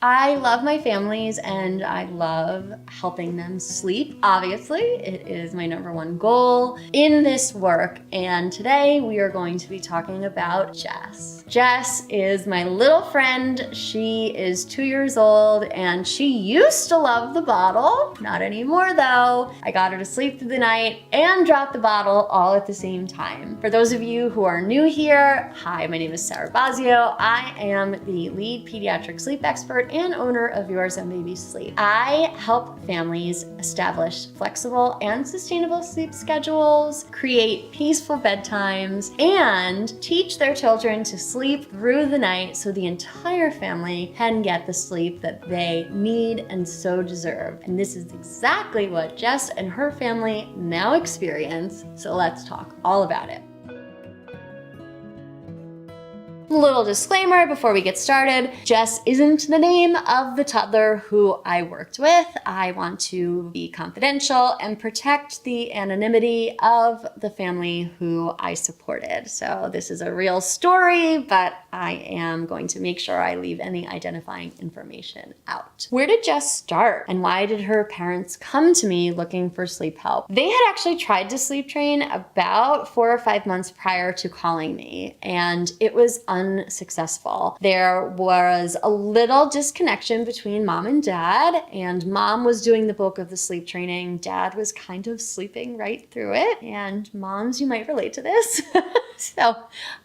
I love my families and I love helping them sleep. Obviously, it is my number one goal in this work. And today we are going to be talking about Jess. Jess is my little friend. She is 2 years old and she used to love the bottle. Not anymore though. I got her to sleep through the night and drop the bottle all at the same time. For those of you who are new here, hi, my name is Sarah Bossio. I am the lead pediatric sleep expert and owner of Your Zen Baby Sleep. I help families establish flexible and sustainable sleep schedules, create peaceful bedtimes, and teach their children to sleep through the night so the entire family can get the sleep that they need and so deserve. And this is exactly what Jess and her family now experience, so let's talk all about it. Little disclaimer before we get started, Jess isn't the name of the toddler who I worked with. I want to be confidential and protect the anonymity of the family who I supported. So this is a real story, but I am going to make sure I leave any identifying information out. Where did Jess start and why did her parents come to me looking for sleep help? They had actually tried to sleep train about 4 or 5 months prior to calling me, and it was unsuccessful. There was a little disconnection between mom and dad, and mom was doing the bulk of the sleep training. Dad was kind of sleeping right through it, and moms, you might relate to this. So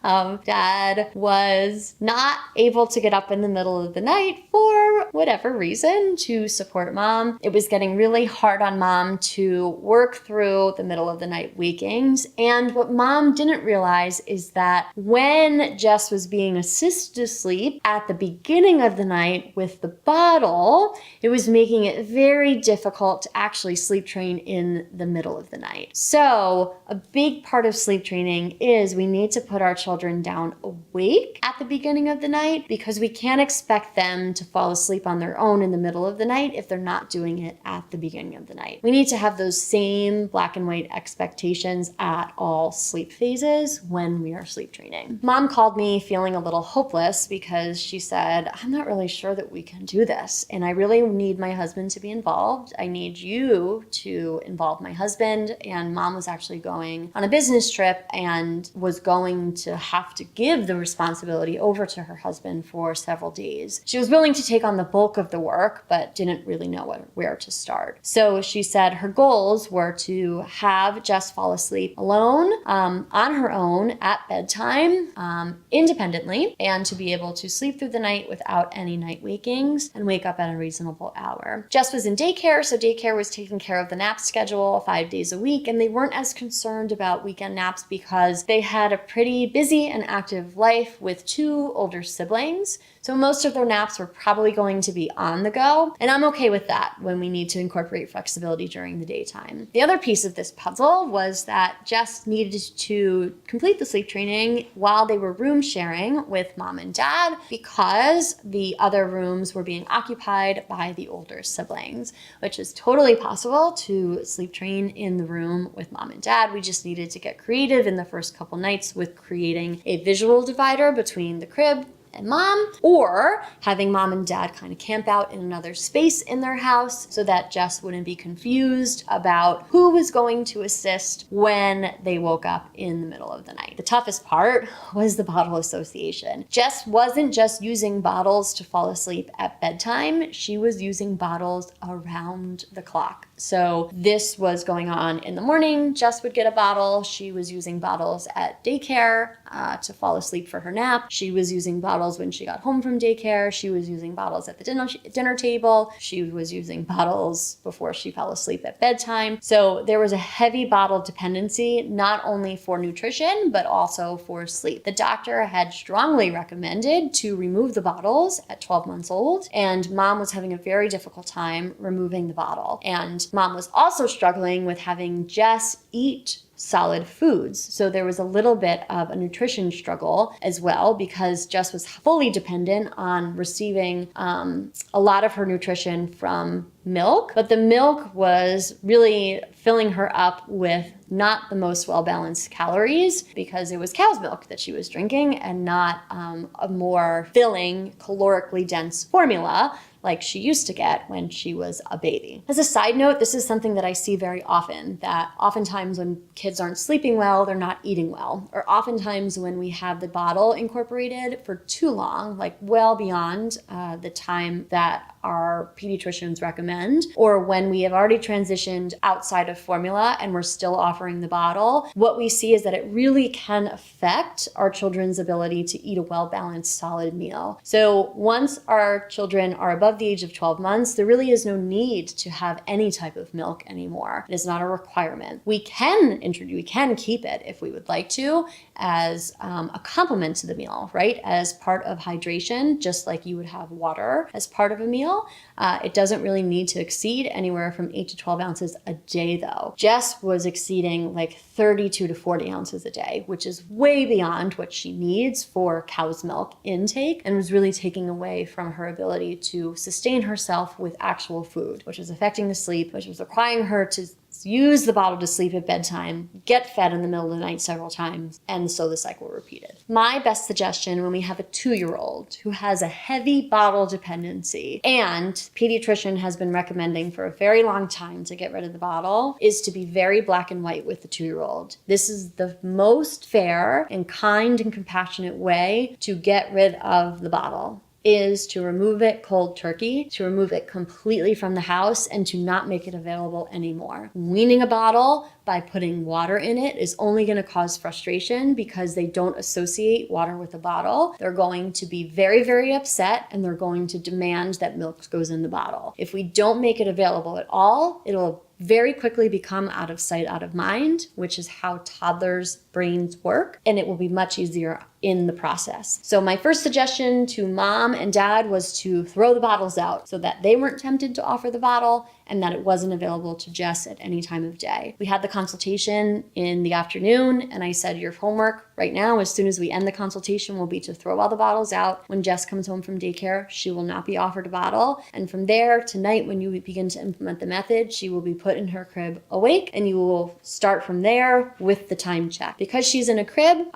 dad was not able to get up in the middle of the night for whatever reason to support mom. It was getting really hard on mom to work through the middle of the night wakings. And what mom didn't realize is that when Jess was being assisted to sleep at the beginning of the night with the bottle, it was making it very difficult to actually sleep train in the middle of the night. So a big part of sleep training is we need to put our children down awake at the beginning of the night because we can't expect them to fall asleep on their own in the middle of the night if they're not doing it at the beginning of the night. We need to have those same black and white expectations at all sleep phases when we are sleep training. Mom called me feeling a little hopeless because she said, I'm not really sure that we can do this. And I really need my husband to be involved. I need you to involve my husband. And mom was actually going on a business trip and was going to have to give the responsibility over to her husband for several days. She was willing to take on the bulk of the work, but didn't really know where to start. So she said her goals were to have Jess fall asleep alone, on her own at bedtime, independently, and to be able to sleep through the night without any night wakings and wake up at a reasonable hour. Jess was in daycare, so daycare was taking care of the nap schedule 5 days a week, and they weren't as concerned about weekend naps because they had a pretty busy and active life with 2 older siblings. So most of their naps were probably going to be on the go, and I'm okay with that when we need to incorporate flexibility during the daytime. The other piece of this puzzle was that Jess needed to complete the sleep training while they were room sharing with mom and dad because the other rooms were being occupied by the older siblings, which is totally possible to sleep train in the room with mom and dad. We just needed to get creative in the first couple nights with creating a visual divider between the crib and mom, or having mom and dad kind of camp out in another space in their house so that Jess wouldn't be confused about who was going to assist when they woke up in the middle of the night. The toughest part was the bottle association. Jess wasn't just using bottles to fall asleep at bedtime, she was using bottles around the clock. So this was going on in the morning. Jess would get a bottle. She was using bottles at daycare to fall asleep for her nap. She was using bottles when she got home from daycare. She was using bottles at the dinner table. She was using bottles before she fell asleep at bedtime. So there was a heavy bottle dependency, not only for nutrition, but also for sleep. The doctor had strongly recommended to remove the bottles at 12 months old, and mom was having a very difficult time removing the bottle. And mom was also struggling with having Jess eat solid foods. So there was a little bit of a nutrition struggle as well, because Jess was fully dependent on receiving a lot of her nutrition from milk, but the milk was really filling her up with not the most well-balanced calories, because it was cow's milk that she was drinking and not a more filling, calorically dense formula like she used to get when she was a baby. As a side note, this is something that I see very often, that oftentimes when kids aren't sleeping well, they're not eating well. Or oftentimes when we have the bottle incorporated for too long, like well beyond the time that our pediatricians recommend, or when we have already transitioned outside of formula and we're still offering the bottle, what we see is that it really can affect our children's ability to eat a well-balanced, solid meal. So once our children are above the age of 12 months, there really is no need to have any type of milk anymore. It is not a requirement. We can keep it if we would like to, as a complement to the meal, right? As part of hydration, just like you would have water as part of a meal. It doesn't really need to exceed anywhere from 8 to 12 ounces a day though. Jess was exceeding like 32 to 40 ounces a day, which is way beyond what she needs for cow's milk intake, and was really taking away from her ability to sustain herself with actual food, which was affecting the sleep, which was requiring her to use the bottle to sleep at bedtime, get fed in the middle of the night several times, and so the cycle repeated. My best suggestion when we have a 2-year-old who has a heavy bottle dependency, and pediatrician has been recommending for a very long time to get rid of the bottle, is to be very black and white with the 2-year-old. This is the most fair and kind and compassionate way to get rid of the bottle, is to remove it cold turkey, to remove it completely from the house, and to not make it available anymore. Weaning a bottle by putting water in it is only going to cause frustration, because they don't associate water with a bottle. They're going to be very, very upset, and they're going to demand that milk goes in the bottle. If we don't make it available at all, it'll very quickly become out of sight, out of mind, which is how toddlers' brains work, and it will be much easier in the process. So my first suggestion to mom and dad was to throw the bottles out so that they weren't tempted to offer the bottle and that it wasn't available to Jess at any time of day. We had the consultation in the afternoon, and I said, your homework right now, as soon as we end the consultation, will be to throw all the bottles out. When Jess comes home from daycare, she will not be offered a bottle. And from there, tonight, when you begin to implement the method, she will be put in her crib awake, and you will start from there with the time check. Because she's in a crib,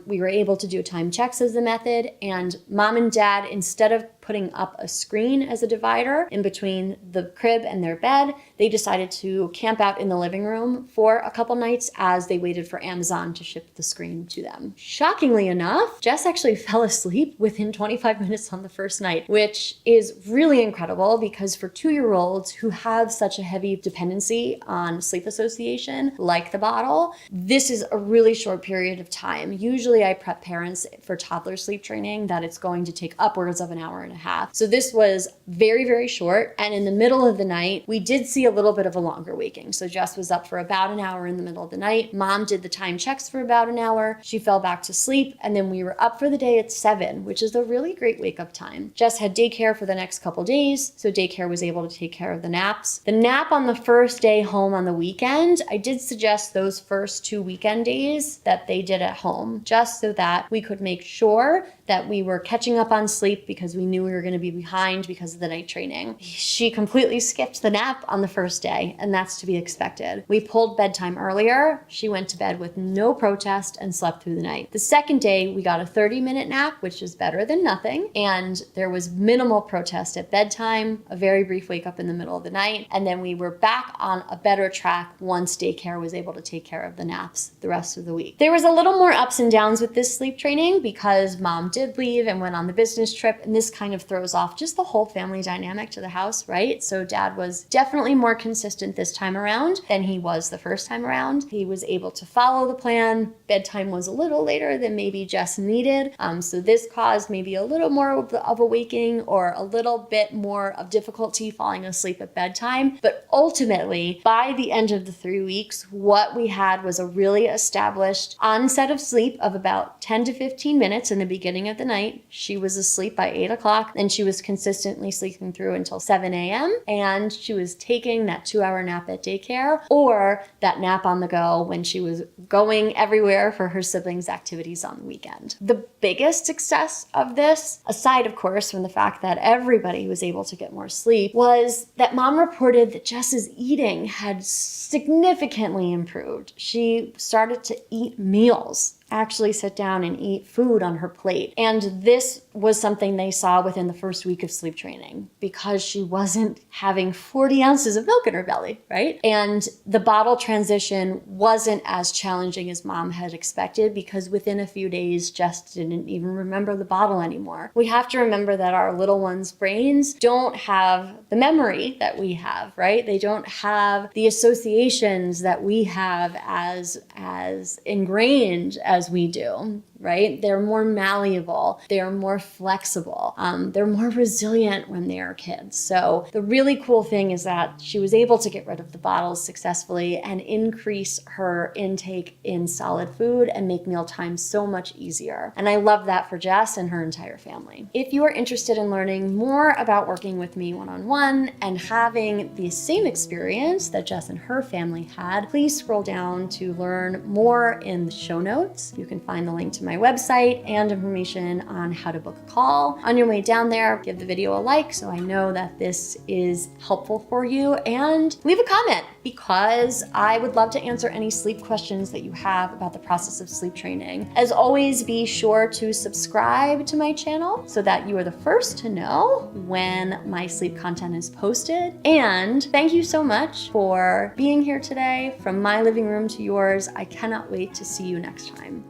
we were able to do time checks as the method, and mom and dad, instead of putting up a screen as a divider in between the crib and their bed, they decided to camp out in the living room for a couple nights as they waited for Amazon to ship the screen to them. Shockingly enough, Jess actually fell asleep within 25 minutes on the first night, which is really incredible, because for 2-year-olds who have such a heavy dependency on sleep association, like the bottle, this is a really short period of time. Usually I prep parents for toddler sleep training that it's going to take upwards of an hour and a half. So this was very, very short. And in the middle of the night, we did see a little bit of a longer waking. So Jess was up for about an hour in the middle of the night. Mom did the time checks for about an hour. She fell back to sleep. And then we were up for the day at 7, which is a really great wake up time. Jess had daycare for the next couple days. So daycare was able to take care of the naps. The nap on the first day home on the weekend, I did suggest those first 2 weekend days that they did at home, just so that we could make sure that we were catching up on sleep, because we knew we were going to be behind because of the night training. She completely skipped the nap on the first day, and that's to be expected. We pulled bedtime earlier. She went to bed with no protest and slept through the night. The second day, we got a 30-minute nap, which is better than nothing, and there was minimal protest at bedtime, a very brief wake up in the middle of the night, and then we were back on a better track once daycare was able to take care of the naps the rest of the week. There was a little more ups and downs with this sleep training, because mom did leave and went on the business trip, and this kind of throws off just the whole family dynamic to the house, right? So dad was definitely more consistent this time around than he was the first time around. He was able to follow the plan. Bedtime was a little later than maybe Jess needed. So this caused maybe a little more of a waking, or a little bit more of difficulty falling asleep at bedtime. But ultimately, by the end of the 3 weeks, what we had was a really established onset of sleep of about 10 to 15 minutes in the beginning of the night. She was asleep by 8 o'clock and she was consistently sleeping through until 7 a.m. And she was taking that 2-hour nap at daycare or that nap on the go when she was going everywhere for her siblings' activities on the weekend. The biggest success of this, aside of course from the fact that everybody was able to get more sleep, was that mom reported that Jess's eating had significantly improved. She started to eat meals, actually sit down and eat food on her plate. And this was something they saw within the first week of sleep training because she wasn't having 40 ounces of milk in her belly, right? And the bottle transition wasn't as challenging as mom had expected because within a few days, Jess didn't even remember the bottle anymore. We have to remember that our little ones' brains don't have the memory that we have, right? They don't have the associations that we have as ingrained as we do, right? They're more malleable. They're more flexible. They're more resilient when they are kids. So the really cool thing is that she was able to get rid of the bottles successfully and increase her intake in solid food and make mealtime so much easier. And I love that for Jess and her entire family. If you are interested in learning more about working with me one-on-one and having the same experience that Jess and her family had, please scroll down to learn more in the show notes. You can find the link to my website and information on how to book a call. On your way down there, give the video a like so I know that this is helpful for you, and leave a comment because I would love to answer any sleep questions that you have about the process of sleep training. As always, be sure to subscribe to my channel so that you are the first to know when my sleep content is posted. And thank you so much for being here today. From my living room to yours, I cannot wait to see you next time.